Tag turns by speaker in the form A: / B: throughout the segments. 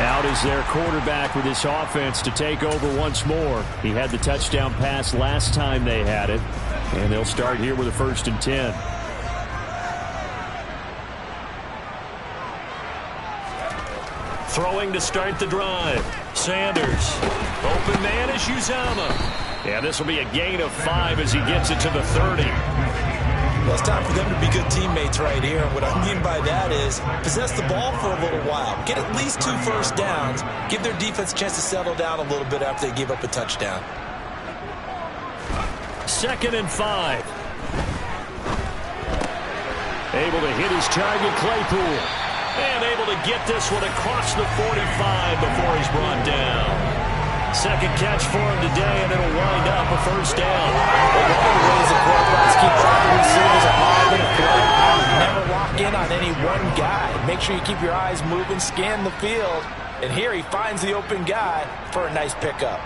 A: Out is their quarterback with his offense to take over once more. He had the touchdown pass last time they had it. And they'll start here with a 1st and 10. Throwing to start the drive. Sanders. Open man is Uzomah. Yeah, this will be a gain of 5 as he gets it to the 30.
B: Well, it's time for them to be good teammates right here. And what I mean by that is possess the ball for a little while. Get at least 2 first downs. Give their defense a chance to settle down a little bit after they give up a touchdown.
A: 2nd and 5. Able to hit his target, Claypool. And able to get this one across the 45 before he's brought down. 2nd catch for him today, and it'll wind up a 1st down.
B: One of the ways that quarterbacks keep track of receivers alive in a play, never lock in on any one guy. Make sure you keep your eyes moving, scan the field. And here he finds the open guy for a nice pickup.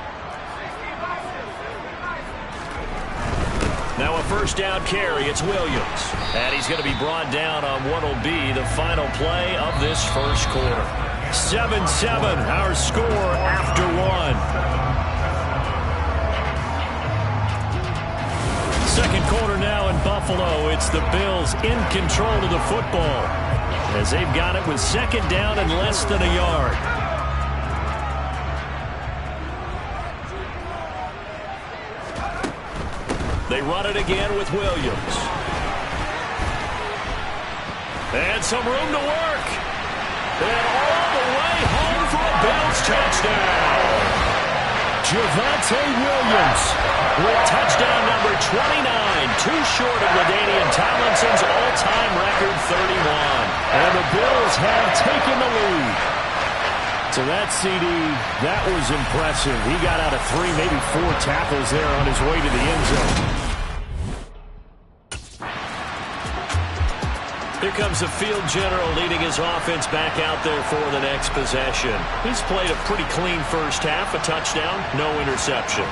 A: Now a 1st down carry. It's Williams. And he's going to be brought down on what will be the final play of this 1st quarter. 7-7, our score after 1. 2nd quarter now in Buffalo. It's the Bills in control of the football as they've got it with 2nd down and less than a yard. They run it again with Williams. And some room to work. And all the way home for a Bills touchdown. Javonte Williams with touchdown number 29. Too short of LaDainian Tomlinson's all-time record 31. And the Bills have taken the lead. So that CD, that was impressive. He got out of 3, maybe 4 tackles there on his way to the end zone. Here comes the field general leading his offense back out there for the next possession. He's played a pretty clean 1st half, a touchdown, no interceptions.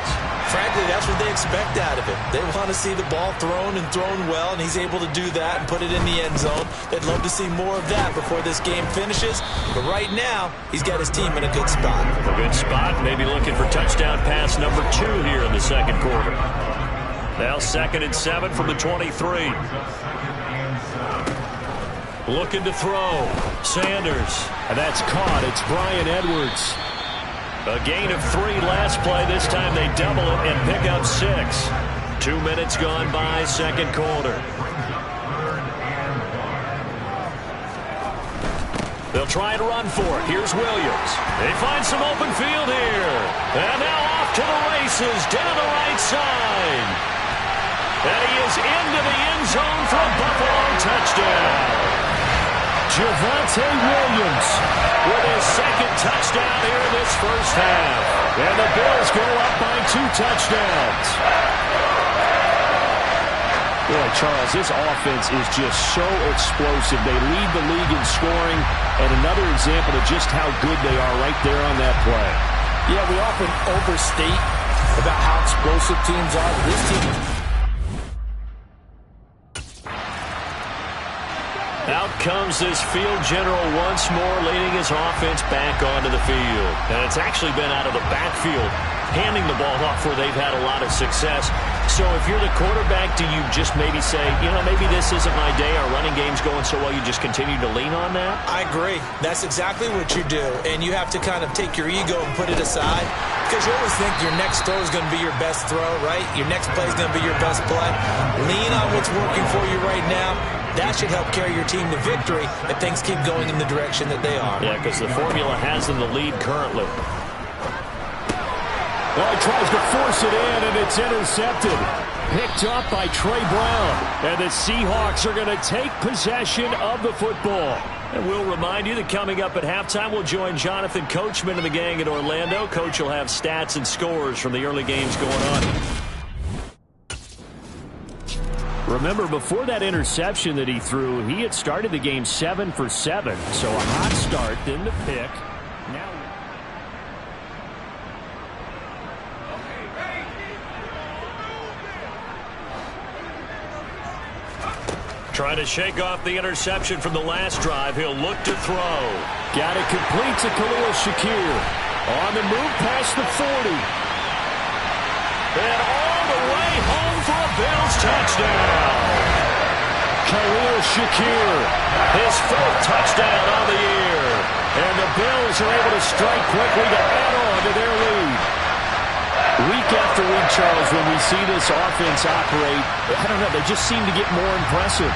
B: Frankly, that's what they expect out of him. They want to see the ball thrown and thrown well, and he's able to do that and put it in the end zone. They'd love to see more of that before this game finishes. But right now, he's got his team in a good spot.
A: A good spot, maybe looking for touchdown pass number 2 here in the 2nd quarter. Now 2nd and 7 from the 23. Looking to throw. Sanders. And that's caught. It's Bryan Edwards. A gain of 3 last play. This time they double it and pick up 6. 2 minutes gone by, 2nd quarter. They'll try and run for it. Here's Williams. They find some open field here. And now off to the races down the right side. And he is into the end zone for a Buffalo touchdown. Javonte Williams with his 2nd touchdown here in this 1st half. And the Bills go up by 2 touchdowns. Boy, Charles, this offense is just so explosive. They lead the league in scoring, and another example of just how good they are right there on that play.
B: Yeah, we often overstate about how explosive teams are. This team...
A: Out comes this field general once more, leading his offense back onto the field. And it's actually been out of the backfield, handing the ball off where they've had a lot of success. So if you're the quarterback, do you just maybe say, you know, maybe this isn't my day, our running game's going so well, you just continue to lean on that?
B: I agree. That's exactly what you do. And you have to kind of take your ego and put it aside. Because you always think your next throw is going to be your best throw, right? Your next play is going to be your best play. Lean on what's working for you right now. That should help carry your team to victory if things keep going in the direction that they are.
A: Yeah, because the formula has them the lead currently. Well, he tries to force it in, and it's intercepted. Picked up by Trey Brown. And the Seahawks are going to take possession of the football. And we'll remind you that coming up at halftime, we'll join Jonathan Coachman and the gang in Orlando. Coach will have stats and scores from the early games going on. Remember, before that interception that he threw, he had started the game 7 for 7. So a hot start, then the pick. Now... Trying to shake off the interception from the last drive. He'll look to throw.
C: Got it complete to Khalil Shakir. On the move past the 40.
A: And all the way home for a Bills touchdown.
C: Khalil Shakir.
A: His 4th touchdown on the year.
C: And the Bills are able to strike quickly to add on to their lead. Week after week, Charles, when we see this offense operate, I don't know, they just seem to get more impressive.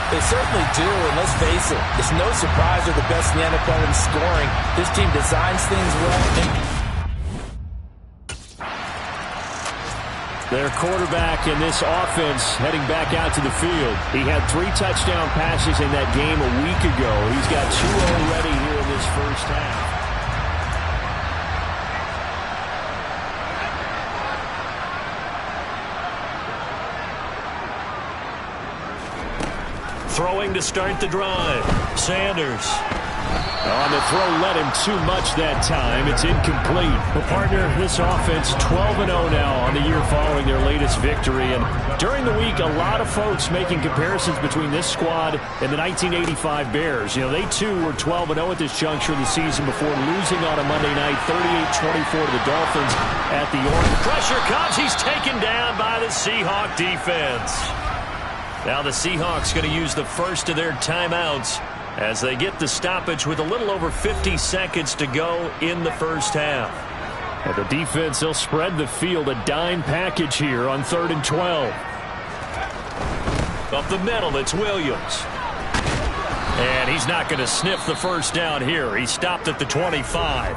B: They certainly do, and let's face it, it's no surprise they're the best in the NFL in scoring. This team designs things well.
C: Their quarterback in this offense heading back out to the field. He had 3 touchdown passes in that game a week ago. He's got 2 already here in this first half.
A: Throwing to start the drive. Sanders.
C: On the throw, led him too much that time. It's incomplete.
A: Well, partner, this offense 12-0 now on the year following their latest victory. And during the week, a lot of folks making comparisons between this squad and the 1985 Bears. You know, they too were 12-0 at this juncture of the season before losing on a Monday night, 38-24 to the Dolphins at the Orange. Pressure comes. He's taken down by the Seahawk defense. Now the Seahawks going to use the first of their timeouts as they get the stoppage with a little over 50 seconds to go in the first half.
C: And the defense, they'll spread the field, a dime package here on 3rd and 12.
A: Up the middle, it's Williams. And he's not going to sniff the first down here. He stopped at the 25.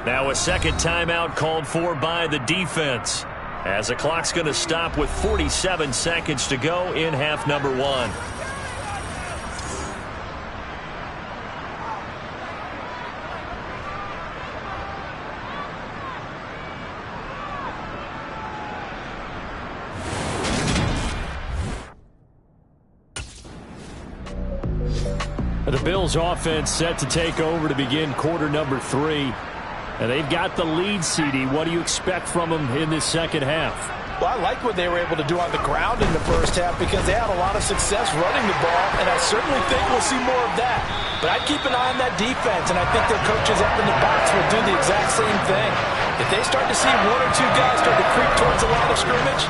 A: Now a second timeout called for by the defense, as the clock's going to stop with 47 seconds to go in half number 1.
C: The Bills offense set to take over to begin quarter number 3. And they've got the lead, CD. What do you expect from them in this second half?
B: Well, I like what they were able to do on the ground in the first half because they had a lot of success running the ball, and I certainly think we'll see more of that. But I'd keep an eye on that defense, and I think their coaches up in the box will do the exact same thing. If they start to see 1 or 2 guys start to creep towards the line of scrimmage,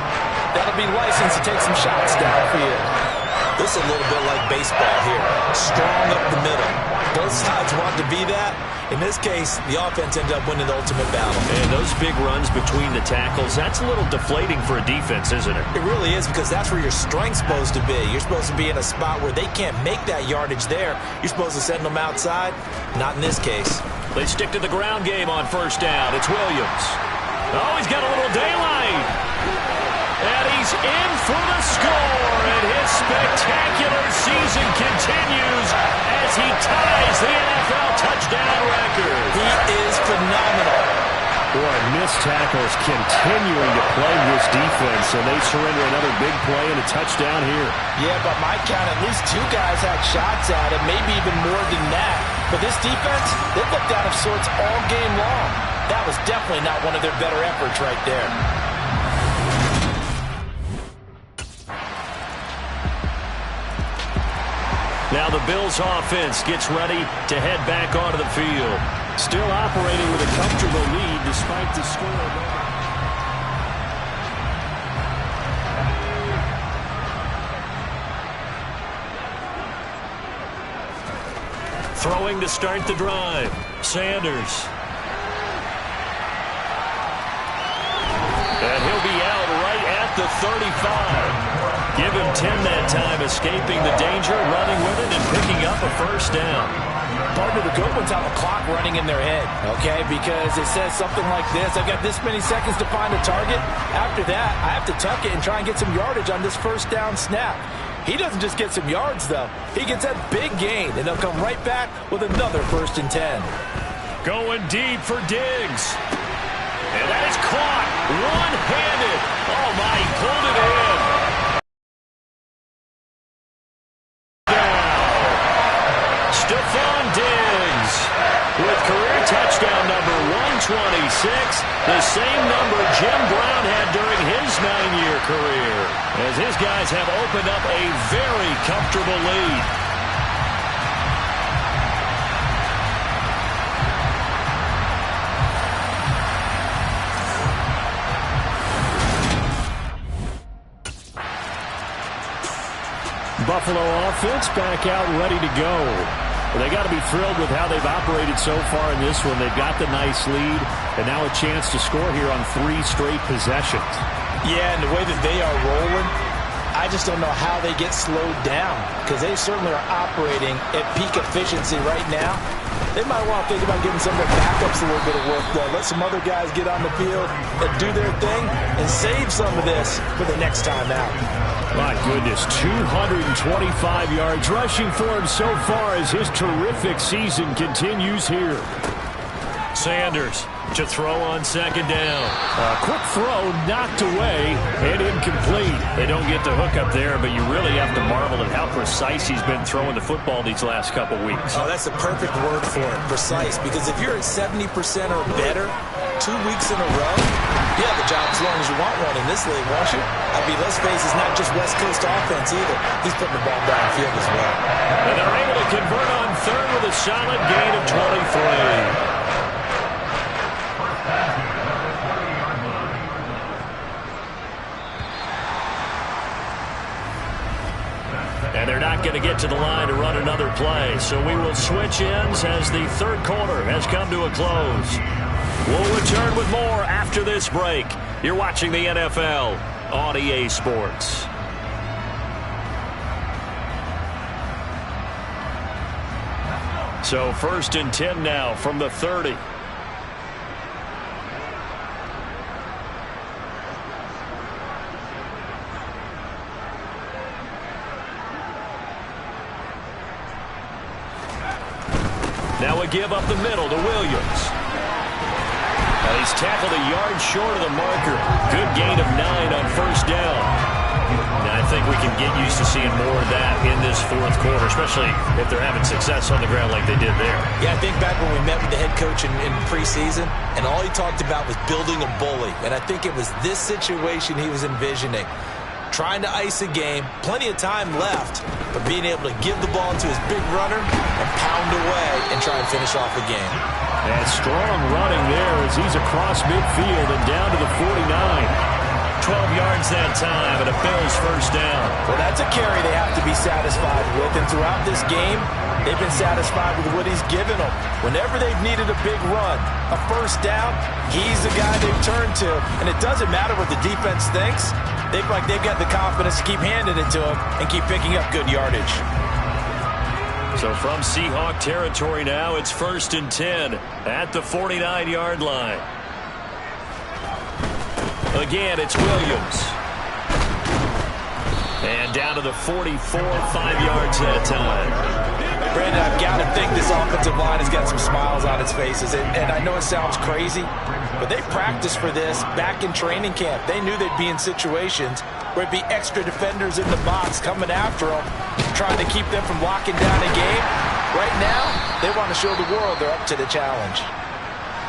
B: that'll be license to take some shots downfield. This is a little bit like baseball here. Strong up the middle. Both sides want to be that. In this case, the offense ended up winning the ultimate battle.
A: And those big runs between the tackles, that's a little deflating for a defense, isn't it?
B: It really is, because that's where your strength's supposed to be. You're supposed to be in a spot where they can't make that yardage there. You're supposed to send them outside. Not in this case.
A: They stick to the ground game on first down. It's Williams. Oh, he's got a little daylight. And he's in for the score. And his spectacular season continues as he ties the NFL touchdown record.
B: He is phenomenal.
C: Boy, missed tackles continuing to plague this defense, and they surrender another big play and a touchdown here.
B: Yeah, but my count, at least 2 guys had shots at him, maybe even more than that. But this defense, they looked out of sorts all game long. That was definitely not one of their better efforts right there.
A: Now the Bills offense gets ready to head back onto the field.
C: Still operating with a comfortable lead despite the score.
A: Throwing to start the drive. Sanders. And he'll be out right at the 35. Give him 10 that time, escaping the danger, running with it, and picking up a first down.
B: Part of the good ones have a clock running in their head, okay? Because it says something like this: I've got this many seconds to find a target. After that, I have to tuck it and try and get some yardage on this first down snap. He doesn't just get some yards, though. He gets that big gain, and they'll come right back with another 1st and 10.
A: Going deep for Diggs. And that is caught one-handed. Oh, my, he pulled it in. Stephon Diggs with career touchdown number 126, the same number Jim Brown had during his
C: 9-year career, as his guys have opened up a very comfortable lead. Buffalo offense back out ready to go. Well, they got to be thrilled with how they've operated so far in this one. They've got the nice lead, and now a chance to score here on 3 straight possessions.
B: Yeah, and the way that they are rolling, I just don't know how they get slowed down, because they certainly are operating at peak efficiency right now. They might want to think about giving some of their backups a little bit of work, though. Let some other guys get on the field and do their thing and save some of this for the next time out.
C: My goodness, 225 yards rushing for him so far as his terrific season continues here. Sanders to throw on second down. A quick throw knocked away and incomplete. They don't get the hook up there, but you really have to marvel at how precise he's been throwing the football these last couple weeks.
B: Oh, that's a perfect word for it, precise, because if you're at 70% or better 2 weeks in a row, you have a job as long as you want one in this league, won't you? I mean, let's face it, it's not just West Coast offense either. He's putting the ball downfield as well.
C: And they're able to convert on third with a solid gain of 23. And they're not going to get to the line to run another play. So we will switch ends as the third quarter has come to a close. We'll return with more after this break. You're watching the NFL on EA Sports. So 1st and 10 now from the 30. Now a give up the middle to Williams. He's tackled a yard short of the marker. Good gain of 9 on first down. Now, I think we can get used to seeing more of that in this fourth quarter, especially if they're having success on the ground like they did there.
B: Yeah, I think back when we met with the head coach in preseason, and all he talked about was building a bully. And I think it was this situation he was envisioning. Trying to ice a game, plenty of time left, but being able to give the ball to his big runner and pound away and try and finish off a game.
C: And strong running there as he's across midfield and down to the 49. 12 yards that time and a Bills first down.
B: Well, that's a carry they have to be satisfied with, and throughout this game, they've been satisfied with what he's given them. Whenever they've needed a big run, a first down, he's the guy they've turned to, and it doesn't matter what the defense thinks. They feel like they've got the confidence to keep handing it to him and keep picking up good yardage.
C: So from Seahawk territory now, it's 1st and 10 at the 49-yard line. Again, it's Williams. And down to the 44, 5 yards that time.
B: Brandon, I've got to think this offensive line has got some smiles on its faces. And I know it sounds crazy, but they practiced for this back in training camp. They knew they'd be in situations where it'd be extra defenders in the box coming after them, trying to keep them from locking down a game. Right now, they want to show the world they're up to the challenge.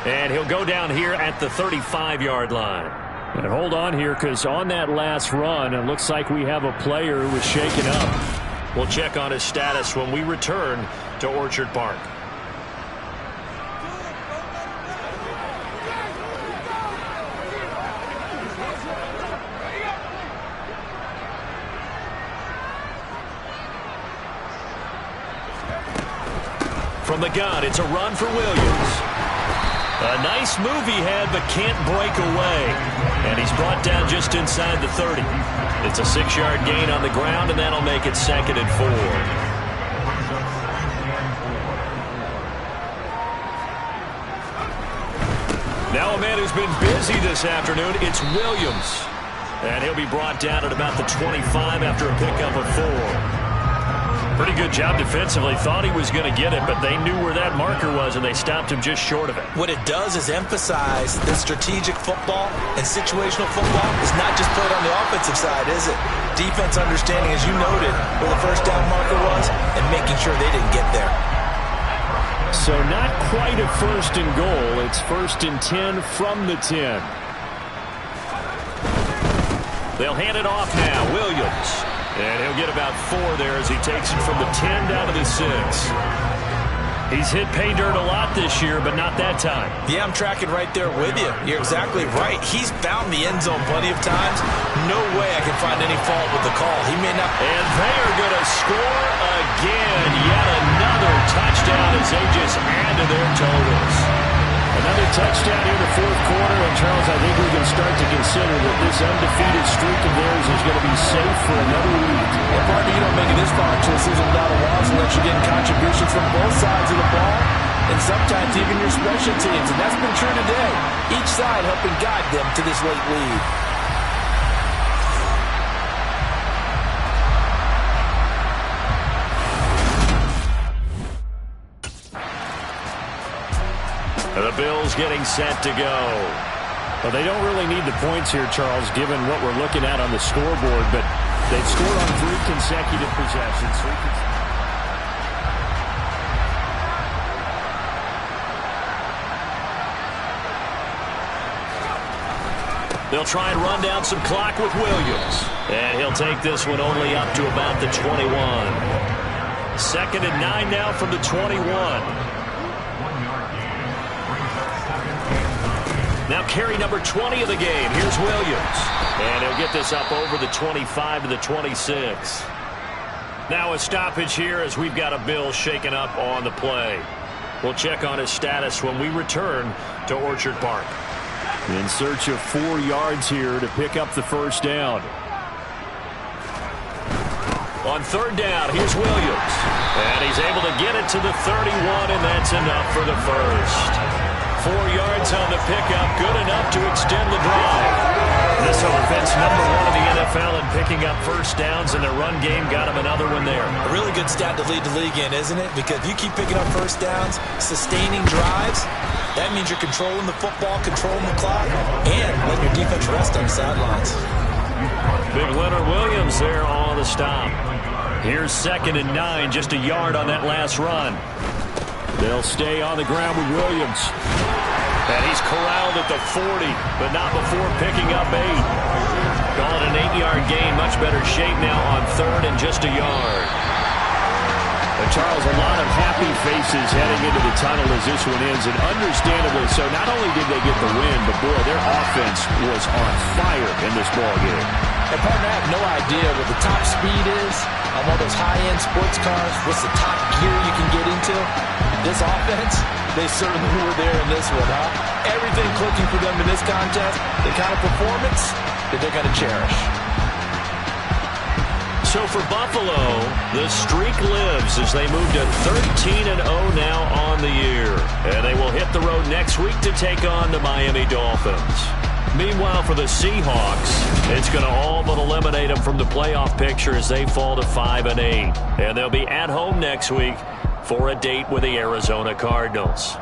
C: And he'll go down here at the 35-yard line. And hold on here, because on that last run, it looks like we have a player who was shaken up. We'll check on his status when we return to Orchard Park. From the gun, it's a run for Williams. A nice move he had, but can't break away. And he's brought down just inside the 30. It's a 6-yard gain on the ground, and that'll make it 2nd and 4. Now a man who's been busy this afternoon, it's Williams. And he'll be brought down at about the 25 after a pickup of 4. Pretty good job defensively. Thought he was going to get it, but they knew where that marker was, and they stopped him just short of it.
B: What it does is emphasize that strategic football and situational football is not just played on the offensive side, is it? Defense understanding, as you noted, where the first down marker was and making sure they didn't get there.
C: So not quite a 1st and goal. It's 1st and 10 from the 10. They'll hand it off now. Williams. And he'll get about 4 there as he takes it from the 10 down to the 6. He's hit pay dirt a lot this year, but not that time.
B: Yeah, I'm tracking right there with you. You're exactly right. He's found the end zone plenty of times. No way I can find any fault with the call. He may not.
C: And they are going to score again. Yet another touchdown as they just add to their totals. Another touchdown in the fourth quarter. And, Charles, I think we can start to consider that this undefeated streak of theirs is going to be safe for another week.
B: And, partner, you don't make it this far into a season without a loss unless you're getting contributions from both sides of the ball and sometimes even your special teams. And that's been true today. Each side helping guide them to this late lead.
C: The Bills getting set to go.
A: Well, they don't really need the points here, Charles, given what we're looking at on the scoreboard, but they've scored on 3 consecutive possessions.
C: They'll try and run down some clock with Williams. And he'll take this one only up to about the 21. 2nd and 9 now from the 21. Now carry number 20 of the game. Here's Williams. And he'll get this up over the 25 to the 26. Now a stoppage here as we've got a Bill shaken up on the play. We'll check on his status when we return to Orchard Park.
A: In search of 4 yards here to pick up the first down.
C: On 3rd down, here's Williams. And he's able to get it to the 31, and that's enough for the first. 4 yards on the pickup, good enough to extend the drive. This offense #1 in the NFL in picking up first downs, and their run game got him another one there.
B: A really good stat to lead the league in, isn't it? Because if you keep picking up first downs, sustaining drives, that means you're controlling the football, controlling the clock, and letting your defense rest on the sidelines.
C: Big Leonard Williams there on the stop. Here's 2nd and 9, just a yard on that last run.
A: They'll stay on the ground with Williams.
C: And he's corralled at the 40, but not before picking up 8. Call it an 8-yard gain. Much better shape now on 3rd and just a yard.
A: Charles, a lot of happy faces heading into the tunnel as this one ends, and understandably so. Not only did they get the win, but, boy, their offense was on fire in this ballgame.
B: And, partner, I have no idea what the top speed is on all those high-end sports cars. What's the top gear you can get into? This offense, they certainly were there in this one, huh? Everything clicking for them in this contest, the kind of performance that they're going to cherish.
C: So for Buffalo, the streak lives as they move to 13-0 now on the year. And they will hit the road next week to take on the Miami Dolphins. Meanwhile, for the Seahawks, it's going to all but eliminate them from the playoff picture as they fall to 5-8. And they'll be at home next week for a date with the Arizona Cardinals.